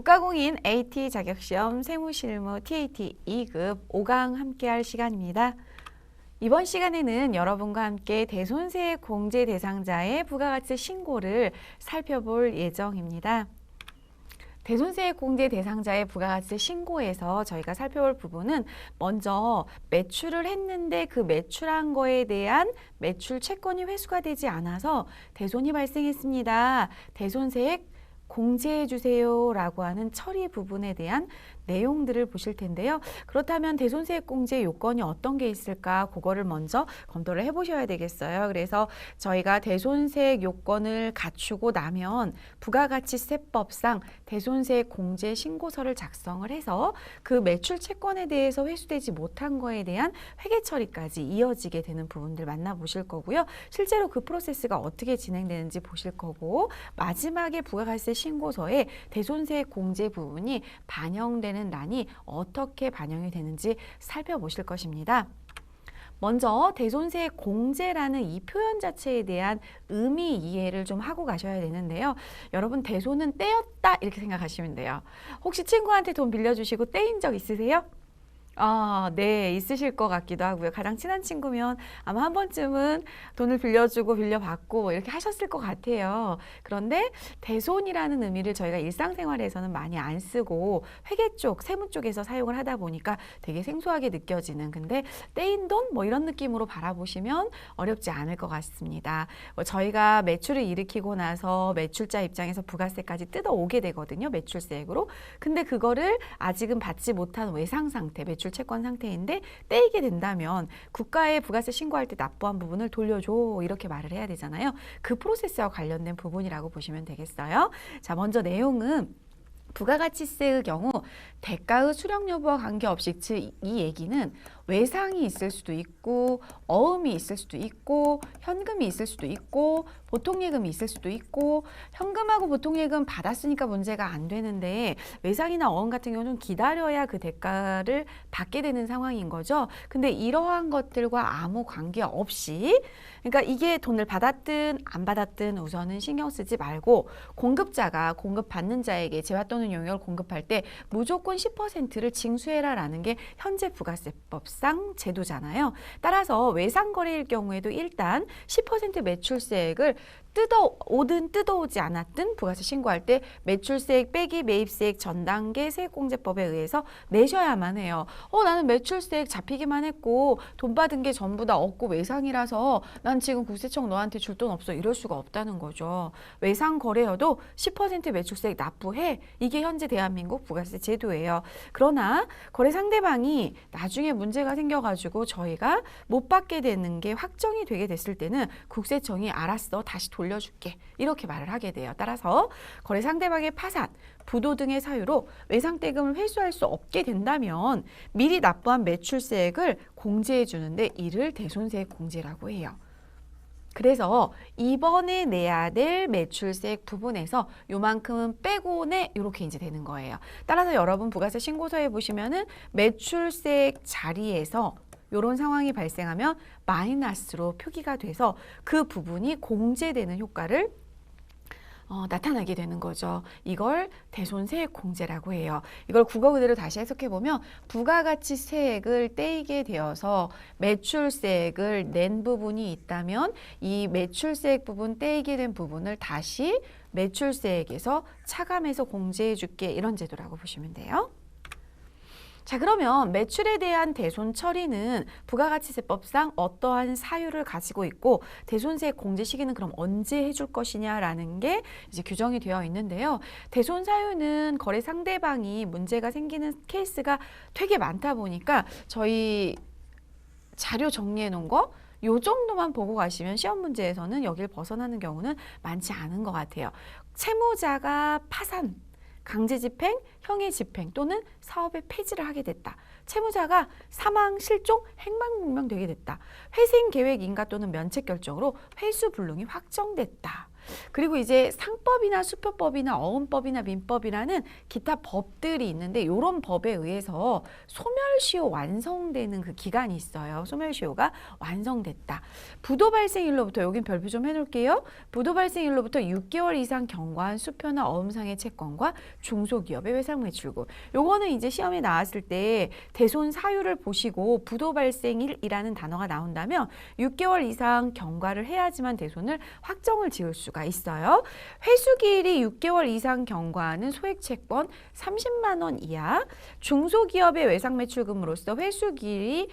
국가공인 AT 자격시험 세무실무 TAT 2급 5강 함께할 시간입니다. 이번 시간에는 여러분과 함께 대손세 공제 대상자의 부가가치 신고를 살펴볼 예정입니다. 대손세 공제 대상자의 부가가치 신고에서 저희가 살펴볼 부분은 먼저 매출을 했는데 그 매출한 거에 대한 매출 채권이 회수가 되지 않아서 대손이 발생했습니다. 대손세액 공제해 주세요 라고 하는 처리 부분에 대한 내용들을 보실 텐데요. 그렇다면 대손세액 공제 요건이 어떤 게 있을까 그거를 먼저 검토를 해보셔야 되겠어요. 그래서 저희가 대손세액 요건을 갖추고 나면 부가가치세법상 대손세액 공제 신고서를 작성을 해서 그 매출 채권에 대해서 회수되지 못한 거에 대한 회계 처리까지 이어지게 되는 부분들 만나보실 거고요. 실제로 그 프로세스가 어떻게 진행되는지 보실 거고, 마지막에 부가가치세 신고서에 대손세액 공제 부분이 반영되는 란이 어떻게 반영이 되는지 살펴보실 것입니다. 먼저 대손세액 공제라는 이 표현 자체에 대한 의미 이해를 좀 하고 가셔야 되는데요. 여러분, 대손은 떼었다 이렇게 생각하시면 돼요. 혹시 친구한테 돈 빌려주시고 떼인 적 있으세요? 네, 있으실 것 같기도 하고요. 가장 친한 친구면 아마 한 번쯤은 돈을 빌려주고 빌려받고 뭐 이렇게 하셨을 것 같아요. 그런데 대손이라는 의미를 저희가 일상생활에서는 많이 안 쓰고 회계 쪽, 세무 쪽에서 사용을 하다 보니까 되게 생소하게 느껴지는, 근데 떼인 돈 뭐 이런 느낌으로 바라보시면 어렵지 않을 것 같습니다. 저희가 매출을 일으키고 나서 매출자 입장에서 부가세까지 뜯어오게 되거든요. 매출세액으로. 근데 그거를 아직은 받지 못한 외상 상태, 매출 채권 상태인데 떼이게 된다면 국가에 부가세 신고할 때 납부한 부분을 돌려줘 이렇게 말을 해야 되잖아요. 그 프로세스와 관련된 부분이라고 보시면 되겠어요. 자, 먼저 내용은 부가가치세의 경우 대가의 수령 여부와 관계없이, 즉 이 얘기는 외상이 있을 수도 있고 어음이 있을 수도 있고 현금이 있을 수도 있고 보통예금이 있을 수도 있고, 현금하고 보통예금 받았으니까 문제가 안 되는데 외상이나 어음 같은 경우는 기다려야 그 대가를 받게 되는 상황인 거죠. 근데 이러한 것들과 아무 관계없이, 그러니까 이게 돈을 받았든 안 받았든 우선은 신경 쓰지 말고, 공급자가 공급받는 자에게 재화 또는 용역을 공급할 때 무조건 10%를 징수해라 라는 게 현재 부가세법상 제도잖아요. 따라서 외상거래일 경우에도 일단 10% 매출세액을 뜯어오든 뜯어오지 않았든 부가세 신고할 때 매출세액 빼기 매입세액 전단계 세액공제법에 의해서 내셔야만 해요. 나는 매출세액 잡히기만 했고 돈 받은 게 전부 다 없고 외상이라서 난 지금 국세청 너한테 줄 돈 없어, 이럴 수가 없다는 거죠. 외상 거래여도 10% 매출세액 납부해. 이게 현재 대한민국 부가세 제도예요. 그러나 거래 상대방이 나중에 문제가 생겨가지고 저희가 못 받게 되는 게 확정이 되게 됐을 때는 국세청이 알았어, 다시 돌려줄게 이렇게 말을 하게 돼요. 따라서 거래 상대방의 파산, 부도 등의 사유로 외상대금을 회수할 수 없게 된다면 미리 납부한 매출세액을 공제해 주는데 이를 대손세액 공제라고 해요. 그래서 이번에 내야 될 매출세액 부분에서 요만큼은 빼고 내 이렇게 이제 되는 거예요. 따라서 여러분 부가세 신고서에 보시면은 매출세액 자리에서 이런 상황이 발생하면 마이너스로 표기가 돼서 그 부분이 공제되는 효과를 나타나게 되는 거죠. 이걸 대손세액 공제라고 해요. 이걸 국어 그대로 다시 해석해보면 부가가치세액을 떼이게 되어서 매출세액을 낸 부분이 있다면 이 매출세액 부분 떼이게 된 부분을 다시 매출세액에서 차감해서 공제해 줄게, 이런 제도라고 보시면 돼요. 자, 그러면 매출에 대한 대손 처리는 부가가치세법상 어떠한 사유를 가지고 있고 대손세액 공제 시기는 그럼 언제 해줄 것이냐라는 게 이제 규정이 되어 있는데요. 대손 사유는 거래 상대방이 문제가 생기는 케이스가 되게 많다 보니까 저희 자료 정리해 놓은 거 요 정도만 보고 가시면 시험 문제에서는 여길 벗어나는 경우는 많지 않은 것 같아요. 채무자가 파산, 강제집행, 형해집행 또는 사업의 폐지를 하게 됐다. 채무자가 사망, 실종, 행방불명되게 됐다. 회생계획 인가 또는 면책결정으로 회수불능이 확정됐다. 그리고 이제 상법이나 수표법이나 어음법이나 민법이라는 기타 법들이 있는데 이런 법에 의해서 소멸시효 완성되는 그 기간이 있어요. 소멸시효가 완성됐다. 부도 발생일로부터 여긴 별표 좀 해놓을게요. 부도 발생일로부터 6개월 이상 경과한 수표나 어음상의 채권과 중소기업의 외상매출금. 요거는 이제 시험에 나왔을 때 대손 사유를 보시고 부도 발생일이라는 단어가 나온다면 6개월 이상 경과를 해야지만 대손을 확정을 지을 수가 있어요. 회수기일이 6개월 이상 경과하는 소액채권 30만 원 이하, 중소기업의 외상매출금으로서 회수기일이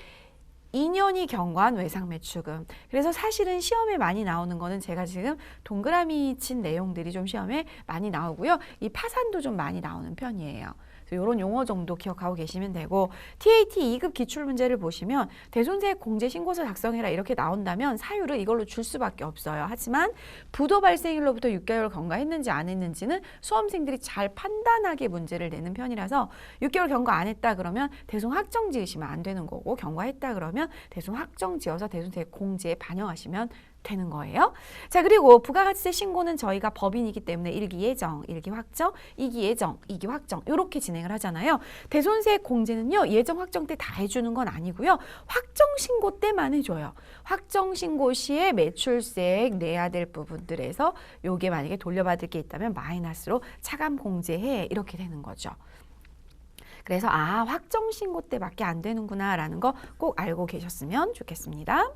2년이 경과한 외상매출금. 그래서 사실은 시험에 많이 나오는 거는 제가 지금 동그라미 친 내용들이 좀 시험에 많이 나오고요. 이 파산도 좀 많이 나오는 편이에요. 이런 용어 정도 기억하고 계시면 되고, TAT 2급 기출문제를 보시면 대손세 공제 신고서 작성해라 이렇게 나온다면 사유를 이걸로 줄 수밖에 없어요. 하지만 부도 발생일로부터 6개월 경과했는지 안 했는지는 수험생들이 잘 판단하게 문제를 내는 편이라서 6개월 경과 안 했다 그러면 대손 확정 지으시면 안 되는 거고, 경과했다 그러면 대손 확정 지어서 대손세 공제에 반영하시면 되는 거예요. 자, 그리고 부가가치세 신고는 저희가 법인이기 때문에 1기 예정, 1기 확정, 2기 예정, 2기 확정 이렇게 진행을 하잖아요. 대손세 공제는요, 예정 확정 때 다 해주는 건 아니고요. 확정 신고 때만 해줘요. 확정 신고 시에 매출세 내야 될 부분들에서 요게 만약에 돌려받을 게 있다면 마이너스로 차감 공제해 이렇게 되는 거죠. 그래서 확정 신고 때밖에 안 되는구나 라는 거 꼭 알고 계셨으면 좋겠습니다.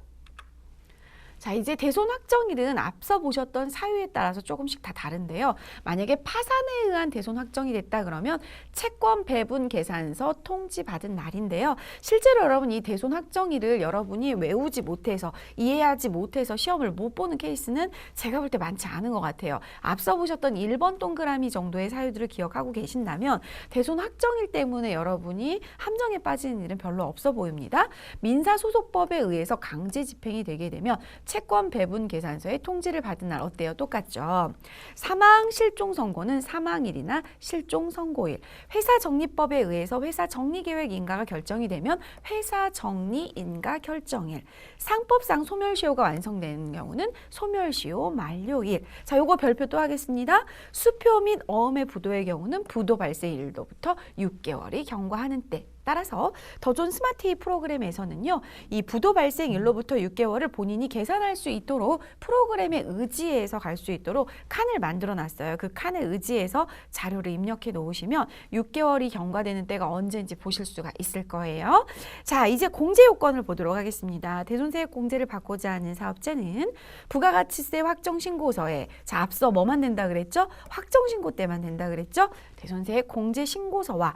자, 이제 대손 확정일은 앞서 보셨던 사유에 따라서 조금씩 다 다른데요. 만약에 파산에 의한 대손 확정이 됐다 그러면 채권 배분 계산서 통지받은 날인데요. 실제로 여러분 이 대손 확정일을 여러분이 외우지 못해서 이해하지 못해서 시험을 못 보는 케이스는 제가 볼 때 많지 않은 것 같아요. 앞서 보셨던 1번 동그라미 정도의 사유들을 기억하고 계신다면 대손 확정일 때문에 여러분이 함정에 빠지는 일은 별로 없어 보입니다. 민사소송법에 의해서 강제 집행이 되게 되면 채권 배분 계산서에 통지를 받은 날 어때요? 똑같죠. 사망 실종 선고는 사망일이나 실종 선고일. 회사 정리법에 의해서 회사 정리 계획 인가가 결정이 되면 회사 정리 인가 결정일. 상법상 소멸시효가 완성되는 경우는 소멸시효 만료일. 자, 요거 별표 또 하겠습니다. 수표 및 어음의 부도의 경우는 부도 발생일로부터 6개월이 경과하는 때. 따라서 더 좋은 스마트 프로그램에서는요, 이 부도 발생일로부터 6개월을 본인이 계산할 수 있도록 프로그램에 의지해서 갈 수 있도록 칸을 만들어 놨어요. 그 칸에 의지해서 자료를 입력해 놓으시면 6개월이 경과되는 때가 언제인지 보실 수가 있을 거예요. 자, 이제 공제 요건을 보도록 하겠습니다. 대손세액 공제를 받고자 하는 사업자는 부가가치세 확정 신고서에, 자, 앞서 뭐만 된다 그랬죠? 확정 신고 때만 된다 그랬죠? 대손세액 공제 신고서와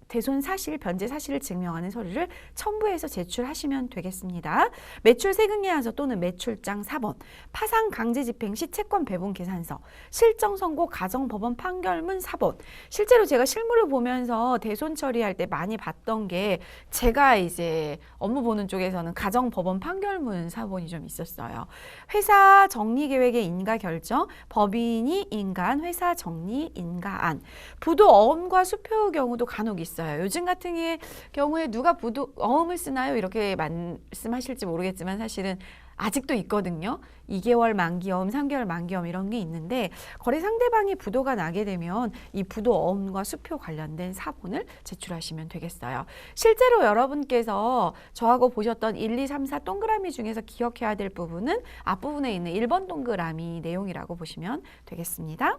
대손 사실, 변제 사실을 증명하는 서류를 첨부해서 제출하시면 되겠습니다. 매출 세금계산서 또는 매출장 4번, 파산 강제 집행 시 채권 배분 계산서, 실정 선고 가정 법원 판결문 4번. 실제로 제가 실무를 보면서 대손 처리할 때 많이 봤던 게, 제가 이제 업무 보는 쪽에서는 가정 법원 판결문 4번이 좀 있었어요. 회사 정리 계획의 인가 결정, 법인이 인가한 회사 정리 인가안. 부도 어음과 수표의 경우도 간혹 있어요. 요즘 같은 경우에 누가 부도 어음을 쓰나요? 이렇게 말씀하실지 모르겠지만 사실은 아직도 있거든요. 2개월 만기어음, 3개월 만기어음 이런 게 있는데, 거래 상대방이 부도가 나게 되면 이 부도 어음과 수표 관련된 사본을 제출하시면 되겠어요. 실제로 여러분께서 저하고 보셨던 1, 2, 3, 4 동그라미 중에서 기억해야 될 부분은 앞부분에 있는 1번 동그라미 내용이라고 보시면 되겠습니다.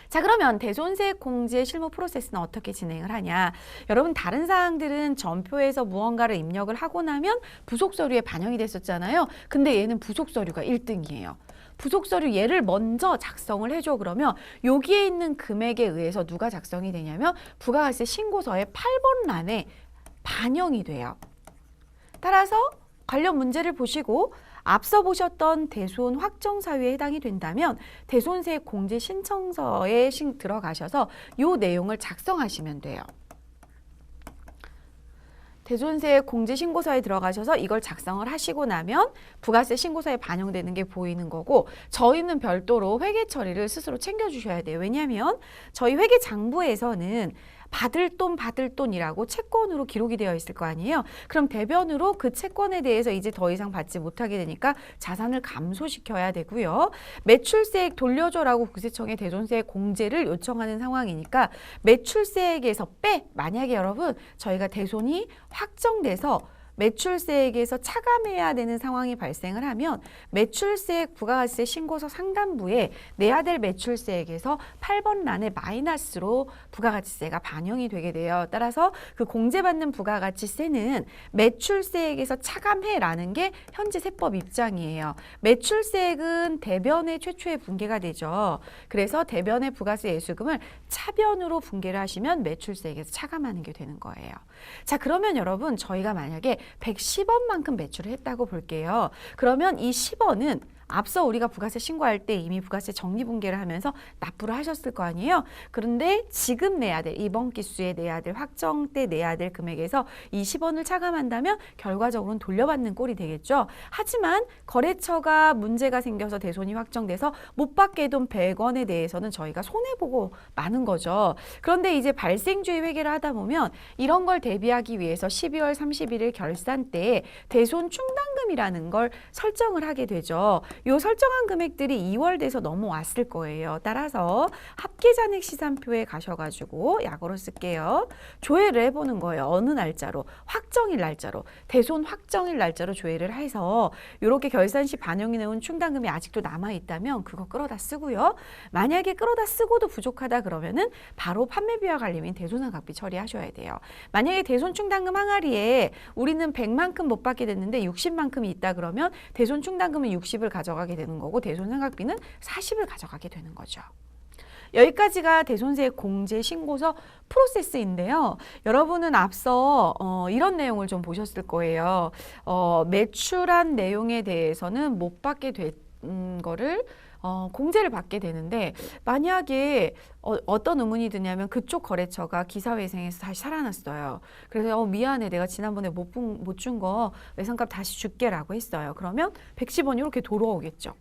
자, 그러면 대손세액 공제 실무 프로세스는 어떻게 진행을 하냐. 여러분 다른 사항들은 전표에서 무언가를 입력을 하고 나면 부속 서류에 반영이 됐었잖아요. 근데 얘는 부속 서류가 1등이에요. 부속 서류 얘를 먼저 작성을 해줘. 그러면 여기에 있는 금액에 의해서 누가 작성이 되냐면 부가가치세 신고서의 8번 란에 반영이 돼요. 따라서 관련 문제를 보시고 앞서 보셨던 대손 확정 사유에 해당이 된다면 대손세액 공제 신청서에 들어가셔서 이 내용을 작성하시면 돼요. 대손세액 공제 신고서에 들어가셔서 이걸 작성을 하시고 나면 부가세 신고서에 반영되는 게 보이는 거고, 저희는 별도로 회계 처리를 스스로 챙겨주셔야 돼요. 왜냐하면 저희 회계 장부에서는 받을 돈이라고 채권으로 기록이 되어 있을 거 아니에요. 그럼 대변으로 그 채권에 대해서 이제 더 이상 받지 못하게 되니까 자산을 감소시켜야 되고요. 매출세액 돌려줘라고 국세청에 대손세 공제를 요청하는 상황이니까 매출세액에서 만약에 여러분 저희가 대손이 확정돼서 매출세액에서 차감해야 되는 상황이 발생을 하면 매출세액 부가가치세 신고서 상단부에 내야 될 매출세액에서 8번 란에 마이너스로 부가가치세가 반영이 되게 돼요. 따라서 그 공제받는 부가가치세는 매출세액에서 차감해라는 게 현재 세법 입장이에요. 매출세액은 대변에 최초에 분계가 되죠. 그래서 대변의 부가세 예수금을 차변으로 분계를 하시면 매출세액에서 차감하는 게 되는 거예요. 자, 그러면 여러분 저희가 만약에 110원만큼 매출을 했다고 볼게요. 그러면 이 10원은 앞서 우리가 부가세 신고할 때 이미 부가세 정리분계를 하면서 납부를 하셨을 거 아니에요. 그런데 지금 내야 될 이번 기수에 내야 될 확정 때 내야 될 금액에서 이 10원을 차감한다면 결과적으로는 돌려받는 꼴이 되겠죠. 하지만 거래처가 문제가 생겨서 대손이 확정돼서 못 받게 돈 100원에 대해서는 저희가 손해보고 마는 거죠. 그런데 이제 발생주의 회계를 하다 보면 이런 걸 대비하기 위해서 12월 31일 결산 때 대손 충당금이라는 걸 설정을 하게 되죠. 요 설정한 금액들이 2월 돼서 넘어왔을 거예요. 따라서 합계잔액 시산표에 가셔가지고 약으로 쓸게요. 조회를 해보는 거예요. 어느 날짜로? 확정일 날짜로. 대손 확정일 날짜로 조회를 해서 이렇게 결산 시 반영이 나온 충당금이 아직도 남아있다면 그거 끌어다 쓰고요. 만약에 끌어다 쓰고도 부족하다 그러면은 바로 판매비와 관리인 대손상각비 처리하셔야 돼요. 만약에 대손 충당금 항아리에 우리는 100만큼 못 받게 됐는데 60만큼이 있다 그러면 대손 충당금은 60을 가져가게 되는 거고 대손상각비는 40을 가져가게 되는 거죠. 여기까지가 대손세 공제 신고서 프로세스인데요. 여러분은 앞서 이런 내용을 좀 보셨을 거예요. 매출한 내용에 대해서는 못 받게 된 거를 공제를 받게 되는데 만약에 어떤 의문이 드냐면 그쪽 거래처가 기사회생해서 다시 살아났어요. 그래서 미안해 내가 지난번에 못 준 거 외상값 다시 줄게라고 했어요. 그러면 110원 이렇게 돌아오겠죠.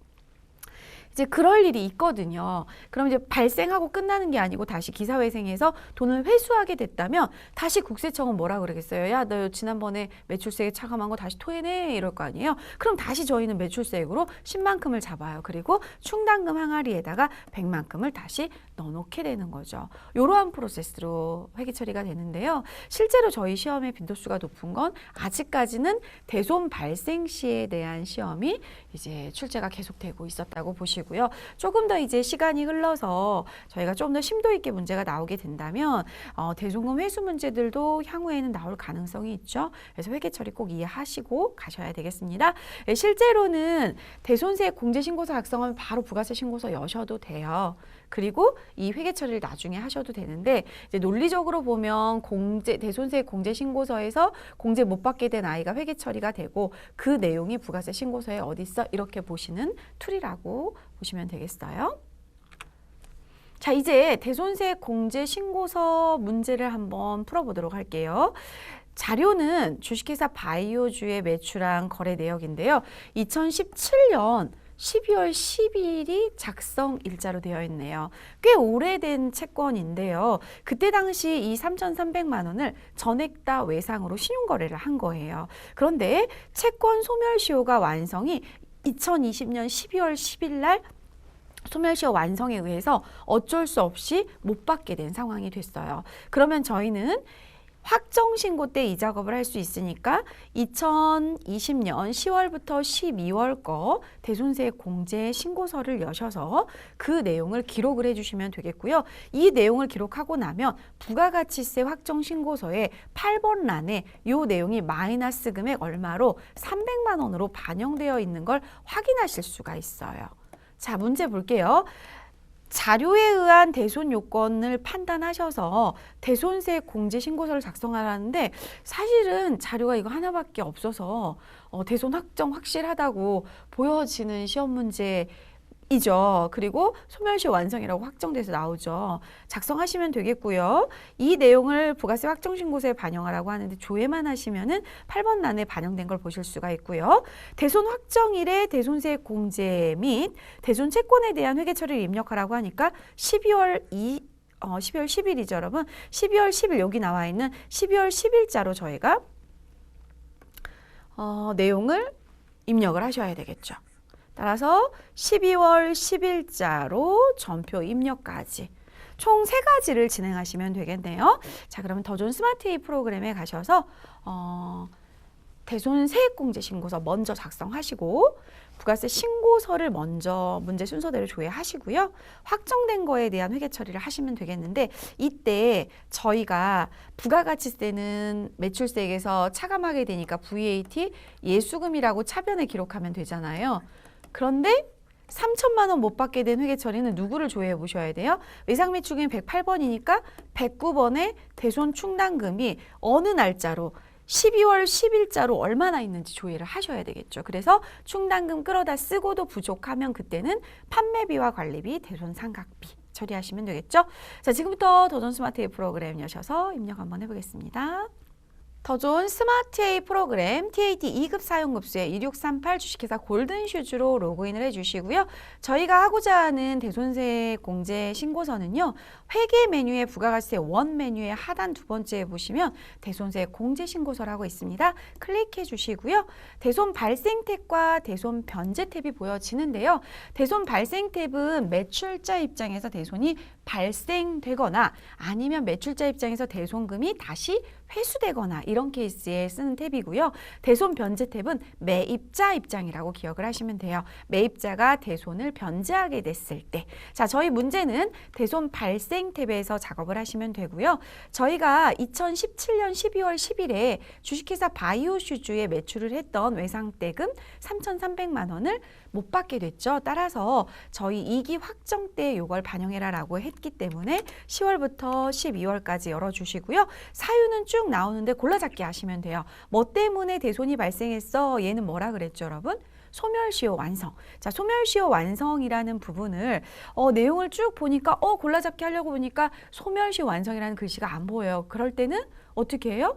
이제 그럴 일이 있거든요. 그럼 이제 발생하고 끝나는 게 아니고 다시 기사회생해서 돈을 회수하게 됐다면 다시 국세청은 뭐라 그러겠어요? 야, 너 지난번에 매출세액 차감한 거 다시 토해내 이럴 거 아니에요? 그럼 다시 저희는 매출세액으로 10만큼을 잡아요. 그리고 충당금 항아리에다가 100만큼을 다시 넣어놓게 되는 거죠. 이러한 프로세스로 회계 처리가 되는데요. 실제로 저희 시험의 빈도수가 높은 건 아직까지는 대손 발생 시에 대한 시험이 이제 출제가 계속되고 있었다고 보시고요. 조금 더 이제 시간이 흘러서 저희가 좀 더 심도 있게 문제가 나오게 된다면 대손금 회수 문제들도 향후에는 나올 가능성이 있죠. 그래서 회계 처리 꼭 이해하시고 가셔야 되겠습니다. 실제로는 대손세 공제 신고서 작성하면 바로 부가세 신고서 여셔도 돼요. 그리고 이 회계 처리를 나중에 하셔도 되는데 이제 논리적으로 보면 대손세 공제 신고서에서 공제 못 받게 된 아이가 회계 처리가 되고 그 내용이 부가세 신고서에 어디 있어? 이렇게 보시는 툴이라고 보시면 되겠어요. 자, 이제 대손세 공제 신고서 문제를 한번 풀어보도록 할게요. 자료는 주식회사 바이오주의 매출한 거래 내역인데요. 2017년 12월 10일이 작성 일자로 되어 있네요. 꽤 오래된 채권인데요. 그때 당시 이 3,300만 원을 전액 다 외상으로 신용거래를 한 거예요. 그런데 채권 소멸시효가 완성이 2020년 12월 10일 날 소멸시효 완성에 의해서 어쩔 수 없이 못 받게 된 상황이 됐어요. 그러면 저희는 확정신고 때 이 작업을 할 수 있으니까 2020년 10월부터 12월 거 대손세 공제 신고서를 여셔서 그 내용을 기록을 해주시면 되겠고요. 이 내용을 기록하고 나면 부가가치세 확정신고서에 8번 란에 이 내용이 마이너스 금액 얼마로 300만 원으로 반영되어 있는 걸 확인하실 수가 있어요. 자, 문제 볼게요. 자료에 의한 대손 요건을 판단하셔서 대손세 공제 신고서를 작성하라는데 사실은 자료가 이거 하나밖에 없어서 대손 확정 확실하다고 보여지는 시험 문제이죠. 그리고 소멸시효 완성이라고 확정돼서 나오죠. 작성하시면 되겠고요. 이 내용을 부가세 확정신고서에 반영하라고 하는데 조회만 하시면은 8번 란에 반영된 걸 보실 수가 있고요. 대손 확정일에 대손세 공제 및 대손 채권에 대한 회계 처리를 입력하라고 하니까 12월 12월 10일이죠, 여러분. 12월 10일 여기 나와 있는 12월 10일자로 저희가 내용을 입력을 하셔야 되겠죠. 따라서 12월 10일자로 전표 입력까지 총 3가지를 진행하시면 되겠네요. 자, 그러면 더존 스마트A 프로그램에 가셔서 대손 세액공제 신고서 먼저 작성하시고 부가세 신고서를 먼저 문제 순서대로 조회하시고요. 확정된 거에 대한 회계 처리를 하시면 되겠는데 이때 저희가 부가가치세는 매출세액에서 차감하게 되니까 VAT 예수금이라고 차변에 기록하면 되잖아요. 그런데 3천만 원 못 받게 된 회계 처리는 누구를 조회해 보셔야 돼요? 외상매출금이 108번이니까 109번의 대손 충당금이 어느 날짜로 12월 10일자로 얼마나 있는지 조회를 하셔야 되겠죠. 그래서 충당금 끌어다 쓰고도 부족하면 그때는 판매비와 관리비, 대손 상각비 처리하시면 되겠죠. 자, 지금부터 더존 스마트A 프로그램 여셔서 입력 한번 해보겠습니다. 더존 스마트A 프로그램 TAT 2급 사용급수에 2638 주식회사 골든슈즈로 로그인을 해주시고요. 저희가 하고자 하는 대손세 공제 신고서는요. 회계 메뉴의 부가가치세 원 메뉴의 하단 2번째에 보시면 대손세 공제 신고서라고 있습니다. 클릭해 주시고요. 대손 발생 탭과 대손 변제 탭이 보여지는데요. 대손 발생 탭은 매출자 입장에서 대손이 발생되거나 아니면 매출자 입장에서 대손금이 다시 회수되거나 이런 케이스에 쓰는 탭이고요. 대손 변제 탭은 매입자 입장이라고 기억을 하시면 돼요. 매입자가 대손을 변제하게 됐을 때. 자, 저희 문제는 대손 발생 탭에서 작업을 하시면 되고요. 저희가 2017년 12월 10일에 주식회사 바이오슈즈에 매출을 했던 외상대금 3,300만 원을 못 받게 됐죠. 따라서 저희 2기 확정 때 이걸 반영해라라고 했기 때문에 10월부터 12월까지 열어주시고요. 사유는 쭉 나오는데 골라잡기 하시면 돼요. 뭐 때문에 대손이 발생했어? 얘는 뭐라 그랬죠, 여러분? 소멸시효 완성. 자, 소멸시효 완성이라는 부분을 내용을 쭉 보니까 골라잡기 하려고 보니까 소멸시효 완성이라는 글씨가 안 보여요. 그럴 때는 어떻게 해요?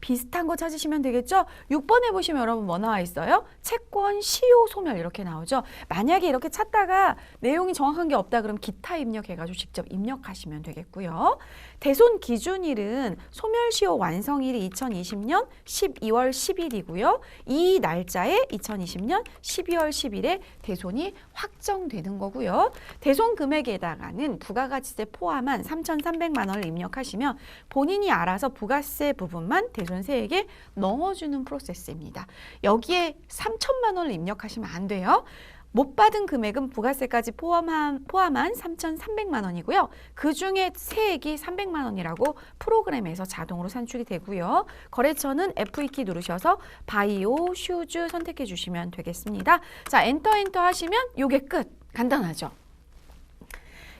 비슷한 거 찾으시면 되겠죠? 6번에 보시면 여러분 뭐 나와 있어요? 채권 시효 소멸 이렇게 나오죠? 만약에 이렇게 찾다가 내용이 정확한 게 없다 그러면 기타 입력해가지고 직접 입력하시면 되겠고요. 대손 기준일은 소멸시효 완성일이 2020년 12월 10일이고요. 이 날짜에 2020년 12월 10일에 대손이 확정되는 거고요. 대손 금액에다가는 부가가치세 포함한 3,300만 원을 입력하시면 본인이 알아서 부가세 부분만 대손세액에 넣어주는 프로세스입니다. 여기에 3천만 원을 입력하시면 안 돼요. 못 받은 금액은 부가세까지 포함한 3,300만 원이고요. 그중에 세액이 300만 원이라고 프로그램에서 자동으로 산출이 되고요. 거래처는 F2키 누르셔서 바이오 슈즈 선택해 주시면 되겠습니다. 자, 엔터 하시면 요게 끝. 간단하죠?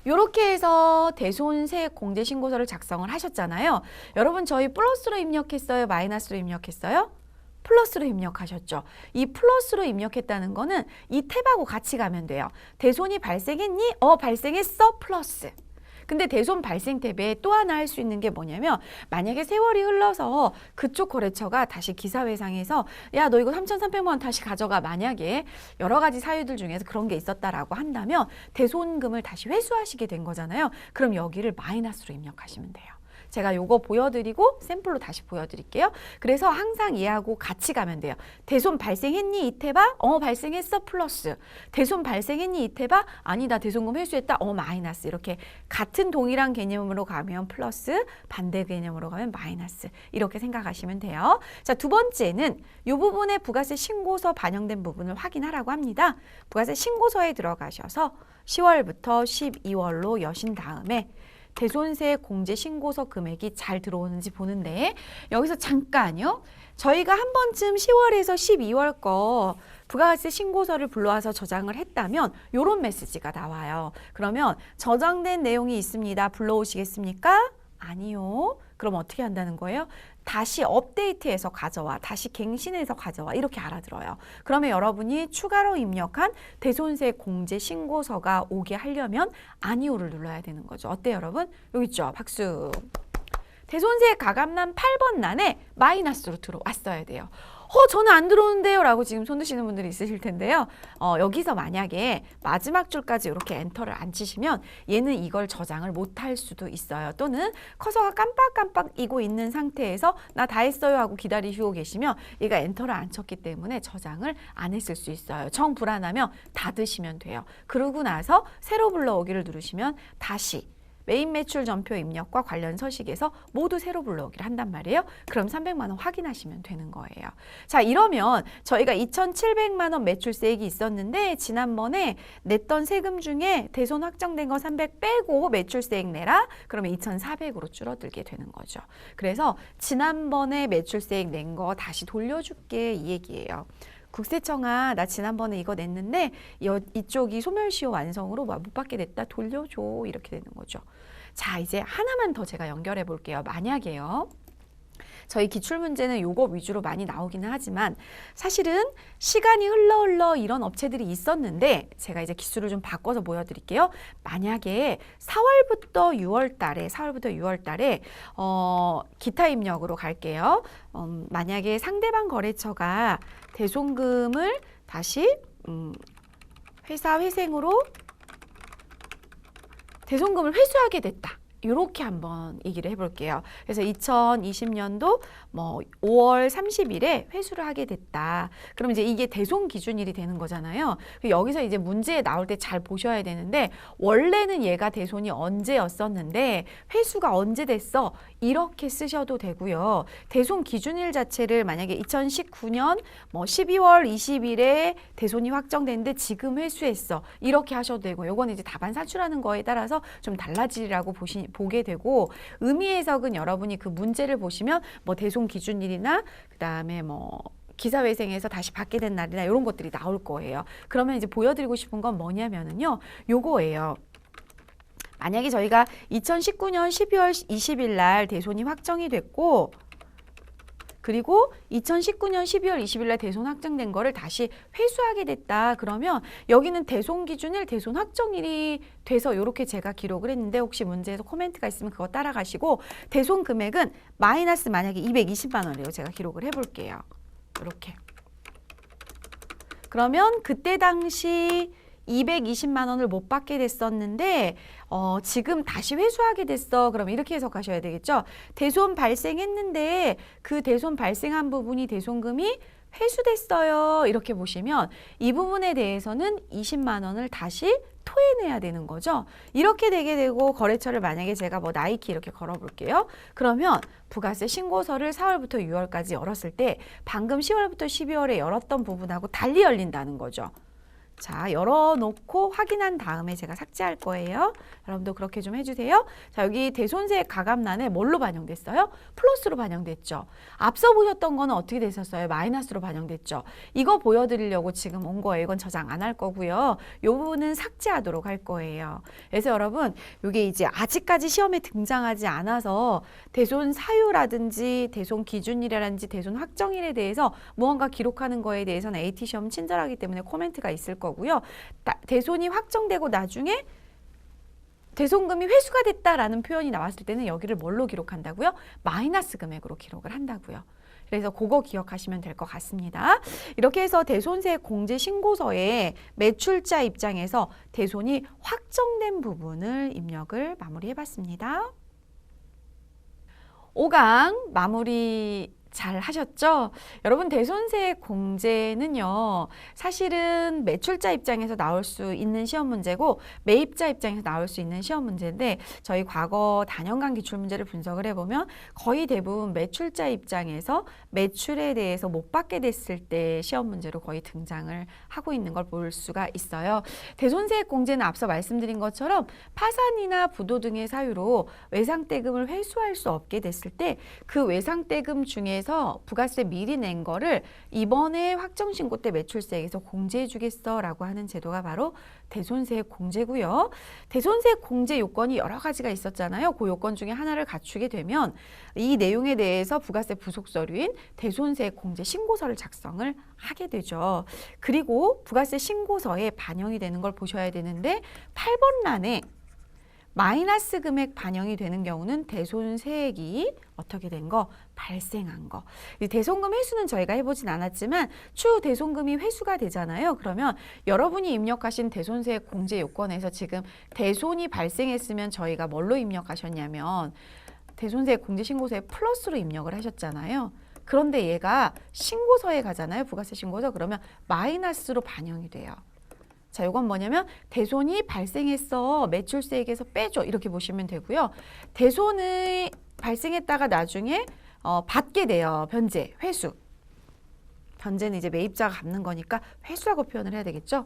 이렇게 해서 대손세액 공제 신고서를 작성을 하셨잖아요. 여러분 저희 플러스로 입력했어요? 마이너스로 입력했어요? 플러스로 입력하셨죠. 이 플러스로 입력했다는 거는 이 탭하고 같이 가면 돼요. 대손이 발생했니? 발생했어. 플러스. 근데 대손 발생 탭에 또 하나 할 수 있는 게 뭐냐면 만약에 세월이 흘러서 그쪽 거래처가 다시 기사회상에서 야, 너 이거 3,300만 원 다시 가져가. 만약에 여러 가지 사유들 중에서 그런 게 있었다라고 한다면 대손금을 다시 회수하시게 된 거잖아요. 그럼 여기를 마이너스로 입력하시면 돼요. 제가 요거 보여드리고 샘플로 다시 보여드릴게요. 그래서 항상 얘하고 같이 가면 돼요. 대손 발생했니? 이태봐? 발생했어. 플러스. 대손 발생했니? 이태봐? 아니다. 대손금 회수했다. 마이너스. 이렇게 같은 동일한 개념으로 가면 플러스, 반대 개념으로 가면 마이너스. 이렇게 생각하시면 돼요. 자, 두 번째는 이 부분에 부가세 신고서 반영된 부분을 확인하라고 합니다. 부가세 신고서에 들어가셔서 10월부터 12월로 여신 다음에 대손세 공제 신고서 금액이 잘 들어오는지 보는데 여기서 잠깐요. 저희가 한 번쯤 10월에서 12월 거 부가가치세 신고서를 불러와서 저장을 했다면 이런 메시지가 나와요. 그러면 저장된 내용이 있습니다. 불러오시겠습니까? 아니요. 그럼 어떻게 한다는 거예요? 다시 업데이트해서 가져와, 다시 갱신해서 가져와 이렇게 알아들어요. 그러면 여러분이 추가로 입력한 대손세 공제 신고서가 오게 하려면 아니오를 눌러야 되는 거죠. 어때요, 여러분? 여기 있죠? 박수. 대손세 가감란 8번 난에 마이너스로 들어왔어야 돼요. 저는 안 들어오는데요 라고 지금 손 드시는 분들이 있으실 텐데요. 여기서 만약에 마지막 줄까지 이렇게 엔터를 안 치시면 얘는 이걸 저장을 못할 수도 있어요. 또는 커서가 깜빡깜빡이고 있는 상태에서 나 다 했어요 하고 기다리시고 계시면 얘가 엔터를 안 쳤기 때문에 저장을 안 했을 수 있어요. 정 불안하면 닫으시면 돼요. 그러고 나서 새로 불러오기를 누르시면 다시 메인 매출 전표 입력과 관련 서식에서 모두 새로 불러오기를 한단 말이에요. 그럼 300만 원 확인하시면 되는 거예요. 자, 이러면 저희가 2,700만 원 매출세액이 있었는데 지난번에 냈던 세금 중에 대손 확정된 거 300 빼고 매출세액 내라. 그러면 2,400으로 줄어들게 되는 거죠. 그래서 지난번에 매출세액 낸 거 다시 돌려줄게 이 얘기예요. 국세청아 나 지난번에 이거 냈는데 이쪽이 소멸시효 완성으로 못 받게 됐다 돌려줘 이렇게 되는 거죠. 자, 이제 하나만 더 제가 연결해 볼게요. 만약에요. 저희 기출문제는 요거 위주로 많이 나오기는 하지만 사실은 시간이 흘러 이런 업체들이 있었는데 제가 이제 기술을 좀 바꿔서 보여드릴게요. 만약에 4월부터 6월 달에 기타 입력으로 갈게요. 만약에 상대방 거래처가 대손금을 다시 회사 회생으로 대손금을 회수하게 됐다. 이렇게 한번 얘기를 해볼게요. 그래서 2020년도 5월 30일에 회수를 하게 됐다. 그럼 이제 이게 대손 기준일이 되는 거잖아요. 여기서 이제 문제에 나올 때 잘 보셔야 되는데 원래는 얘가 대손이 언제였었는데 회수가 언제 됐어? 이렇게 쓰셔도 되고요. 대손 기준일 자체를 만약에 2019년 12월 20일에 대손이 확정됐는데 지금 회수했어. 이렇게 하셔도 되고 요건 이제 답안 사출하는 거에 따라서 좀 달라지라고 보게 되고 의미 해석은 여러분이 그 문제를 보시면 대손 기준일이나 그다음에 기사회생에서 다시 받게 된 날이나 이런 것들이 나올 거예요. 그러면 이제 보여드리고 싶은 건 뭐냐면은요. 요거예요. 만약에 저희가 2019년 12월 20일 날 대손이 확정이 됐고 그리고 2019년 12월 20일 날 대손 확정된 거를 다시 회수하게 됐다. 그러면 여기는 대손 기준일, 대손 확정일이 돼서 이렇게 제가 기록을 했는데 혹시 문제에서 코멘트가 있으면 그거 따라가시고 대손 금액은 마이너스 만약에 220만 원이에요. 제가 기록을 해볼게요. 이렇게. 그러면 그때 당시 220만 원을 못 받게 됐었는데 지금 다시 회수하게 됐어. 그럼 이렇게 해석하셔야 되겠죠. 대손 발생했는데 그 대손 발생한 부분이 대손금이 회수됐어요. 이렇게 보시면 이 부분에 대해서는 20만 원을 다시 토해내야 되는 거죠. 이렇게 되게 되고 거래처를 만약에 제가 나이키 이렇게 걸어볼게요. 그러면 부가세 신고서를 4월부터 6월까지 열었을 때 방금 10월부터 12월에 열었던 부분하고 달리 열린다는 거죠. 자, 열어놓고 확인한 다음에 제가 삭제할 거예요. 여러분도 그렇게 좀 해주세요. 자, 여기 대손세 가감란에 뭘로 반영됐어요? 플러스로 반영됐죠. 앞서 보셨던 거는 어떻게 됐었어요? 마이너스로 반영됐죠. 이거 보여드리려고 지금 온 거예요. 이건 저장 안 할 거고요. 이 부분은 삭제하도록 할 거예요. 그래서 여러분, 이게 이제 아직까지 시험에 등장하지 않아서 대손 사유라든지 대손 기준일이라든지 대손 확정일에 대해서 무언가 기록하는 거에 대해서는 AT 시험 친절하기 때문에 코멘트가 있을 거고요. 대손이 확정되고 나중에 대손금이 회수가 됐다라는 표현이 나왔을 때는 여기를 뭘로 기록한다고요? 마이너스 금액으로 기록을 한다고요. 그래서 그거 기억하시면 될 것 같습니다. 이렇게 해서 대손세 공제 신고서에 매출자 입장에서 대손이 확정된 부분을 입력을 마무리해봤습니다. 5강 마무리 잘 하셨죠? 여러분 대손세 공제는요. 사실은 매출자 입장에서 나올 수 있는 시험 문제고 매입자 입장에서 나올 수 있는 시험 문제인데 저희 과거 단연간 기출문제를 분석을 해보면 거의 대부분 매출자 입장에서 매출에 대해서 못 받게 됐을 때 시험 문제로 거의 등장을 하고 있는 걸 볼 수가 있어요. 대손세 공제는 앞서 말씀드린 것처럼 파산이나 부도 등의 사유로 외상대금을 회수할 수 없게 됐을 때 그 외상대금 중에서 부가세 미리 낸 거를 이번에 확정신고 때 매출세액에서 공제해 주겠어 라고 하는 제도가 바로 대손세 공제고요. 대손세 공제 요건이 여러 가지가 있었잖아요. 그 요건 중에 하나를 갖추게 되면 이 내용에 대해서 부가세 부속 서류인 대손세 공제 신고서를 작성을 하게 되죠. 그리고 부가세 신고서에 반영이 되는 걸 보셔야 되는데 8번 란에 마이너스 금액 반영이 되는 경우는 대손세액이 어떻게 된 거? 발생한 거. 이 대손금 회수는 저희가 해보진 않았지만 추후 대손금이 회수가 되잖아요. 그러면 여러분이 입력하신 대손세액 공제 요건에서 지금 대손이 발생했으면 저희가 뭘로 입력하셨냐면 대손세액 공제 신고서에 플러스로 입력을 하셨잖아요. 그런데 얘가 신고서에 가잖아요. 부가세 신고서. 그러면 마이너스로 반영이 돼요. 자, 이건 뭐냐면 대손이 발생했어. 매출세액에서 빼줘. 이렇게 보시면 되고요. 대손이 발생했다가 나중에 받게 돼요. 변제, 회수. 변제는 이제 매입자가 갚는 거니까 회수하고 표현을 해야 되겠죠.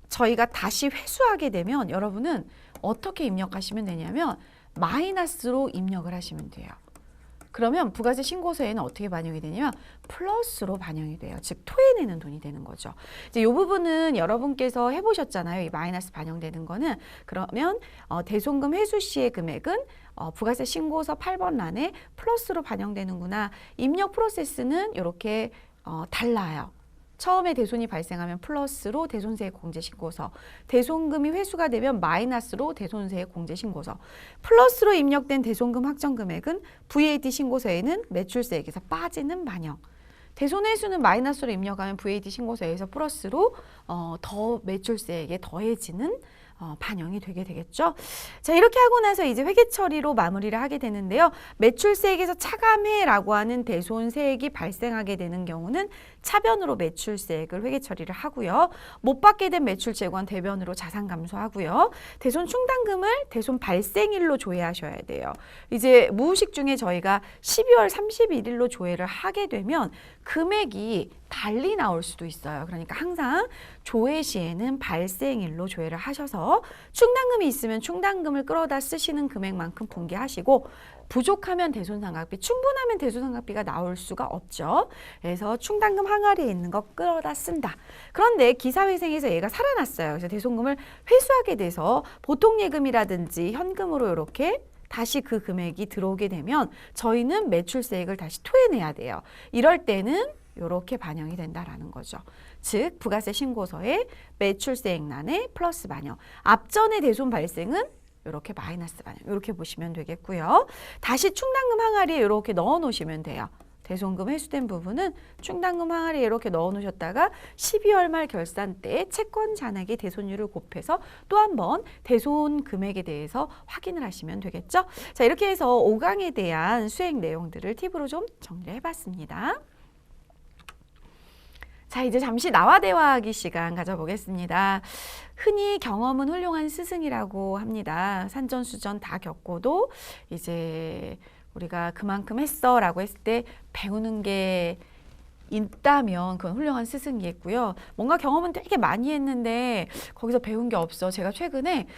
저희가 다시 회수하게 되면 여러분은 어떻게 입력하시면 되냐면 마이너스로 입력을 하시면 돼요. 그러면 부가세 신고서에는 어떻게 반영이 되냐면 플러스로 반영이 돼요. 즉 토해내는 돈이 되는 거죠. 이제 이 부분은 여러분께서 해보셨잖아요. 이 마이너스 반영되는 거는. 그러면 대손금 회수 시의 금액은 부가세 신고서 8번 란에 플러스로 반영되는구나. 입력 프로세스는 이렇게 달라요. 처음에 대손이 발생하면 플러스로 대손세액 공제 신고서, 대손금이 회수가 되면 마이너스로 대손세액 공제 신고서, 플러스로 입력된 대손금 확정 금액은 VAT 신고서에는 매출세액에서 빠지는 반영. 대손 회수는 마이너스로 입력하면 VAT 신고서에서 플러스로 더 매출세액에 더해지는 반영이 되게 되겠죠. 자, 이렇게 하고 나서 이제 회계 처리로 마무리를 하게 되는데요. 매출세액에서 차감해라고 하는 대손세액이 발생하게 되는 경우는 차변으로 매출세액을 회계 처리를 하고요. 못 받게 된 매출 재고는 대변으로 자산 감소하고요. 대손 충당금을 대손 발생일로 조회하셔야 돼요. 이제 무후식 중에 저희가 12월 31일로 조회를 하게 되면 금액이 달리 나올 수도 있어요. 그러니까 항상 조회 시에는 발생일로 조회를 하셔서 충당금이 있으면 충당금을 끌어다 쓰시는 금액만큼 분기하시고 부족하면 대손상각비, 충분하면 대손상각비가 나올 수가 없죠. 그래서 충당금 항아리에 있는 거 끌어다 쓴다. 그런데 기사회생에서 얘가 살아났어요. 그래서 대손금을 회수하게 돼서 보통 예금이라든지 현금으로 이렇게 다시 그 금액이 들어오게 되면 저희는 매출세액을 다시 토해내야 돼요. 이럴 때는 이렇게 반영이 된다라는 거죠. 즉 부가세 신고서에 매출세액란에 플러스 반영, 앞전의 대손 발생은 이렇게 마이너스 반영, 이렇게 보시면 되겠고요. 다시 충당금 항아리에 이렇게 넣어 놓으시면 돼요. 대손금 회수된 부분은 충당금 항아리에 이렇게 넣어 놓으셨다가 12월 말 결산 때 채권 잔액의 대손율을 곱해서 또 한 번 대손 금액에 대해서 확인을 하시면 되겠죠. 자, 이렇게 해서 5강에 대한 수행 내용들을 팁으로 좀 정리를 해봤습니다. 자, 이제 잠시 나와 대화하기 시간 가져보겠습니다. 흔히 경험은 훌륭한 스승이라고 합니다. 산전수전 다 겪고도 이제 우리가 그만큼 했어 라고 했을 때 배우는 게 있다면 그건 훌륭한 스승이겠고요. 뭔가 경험은 되게 많이 했는데 거기서 배운 게 없어. 제가 최근에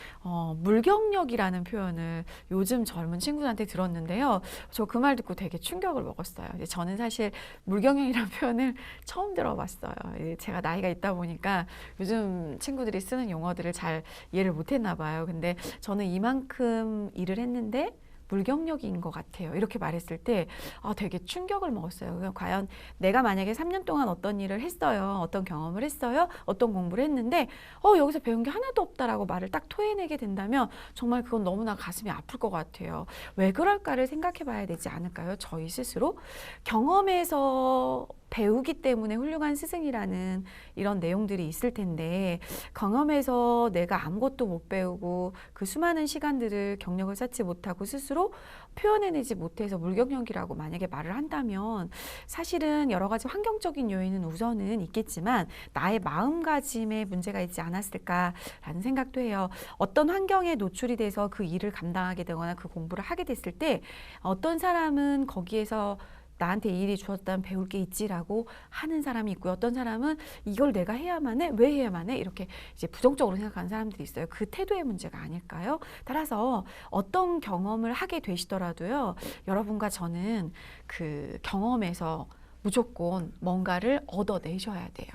물경력이라는 표현을 요즘 젊은 친구들한테 들었는데요. 저 그 말 듣고 되게 충격을 먹었어요. 저는 사실 물경력이라는 표현을 처음 들어봤어요. 제가 나이가 있다 보니까 요즘 친구들이 쓰는 용어들을 잘 이해를 못했나 봐요. 근데 저는 이만큼 일을 했는데 물경력인 것 같아요. 이렇게 말했을 때 되게 충격을 먹었어요. 과연 내가 만약에 3년 동안 어떤 일을 했어요. 어떤 경험을 했어요. 어떤 공부를 했는데 여기서 배운 게 하나도 없다라고 말을 딱 토해내게 된다면 정말 그건 너무나 가슴이 아플 것 같아요. 왜 그럴까를 생각해 봐야 되지 않을까요? 저희 스스로. 경험에서 배우기 때문에 훌륭한 스승이라는 이런 내용들이 있을 텐데 경험에서 내가 아무것도 못 배우고 그 수많은 시간들을 경력을 쌓지 못하고 스스로 표현해내지 못해서 물경력이라고 만약에 말을 한다면 사실은 여러 가지 환경적인 요인은 우선은 있겠지만 나의 마음가짐에 문제가 있지 않았을까라는 생각도 해요. 어떤 환경에 노출이 돼서 그 일을 감당하게 되거나 그 공부를 하게 됐을 때 어떤 사람은 거기에서 나한테 이 일이 주었다면 배울 게 있지라고 하는 사람이 있고요. 어떤 사람은 이걸 내가 해야만 해? 왜 해야만 해? 이렇게 이제 부정적으로 생각하는 사람들이 있어요. 그 태도의 문제가 아닐까요? 따라서 어떤 경험을 하게 되시더라도요. 여러분과 저는 그 경험에서 무조건 뭔가를 얻어내셔야 돼요.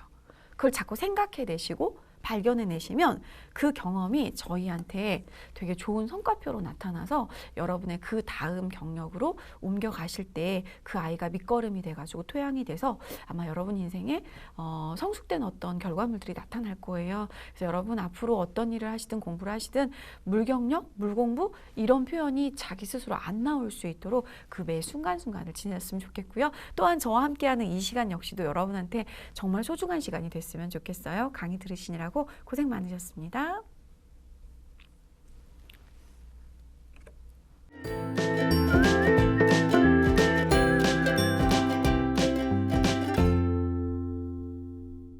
그걸 자꾸 생각해내시고 발견해내시면 그 경험이 저희한테 되게 좋은 성과표로 나타나서 여러분의 그 다음 경력으로 옮겨가실 때 그 아이가 밑거름이 돼가지고 토양이 돼서 아마 여러분 인생에 성숙된 어떤 결과물들이 나타날 거예요. 그래서 여러분 앞으로 어떤 일을 하시든 공부를 하시든 물경력, 물공부 이런 표현이 자기 스스로 안 나올 수 있도록 그 매 순간순간을 지냈으면 좋겠고요. 또한 저와 함께하는 이 시간 역시도 여러분한테 정말 소중한 시간이 됐으면 좋겠어요. 강의 들으시느라고 고생 많으셨습니다.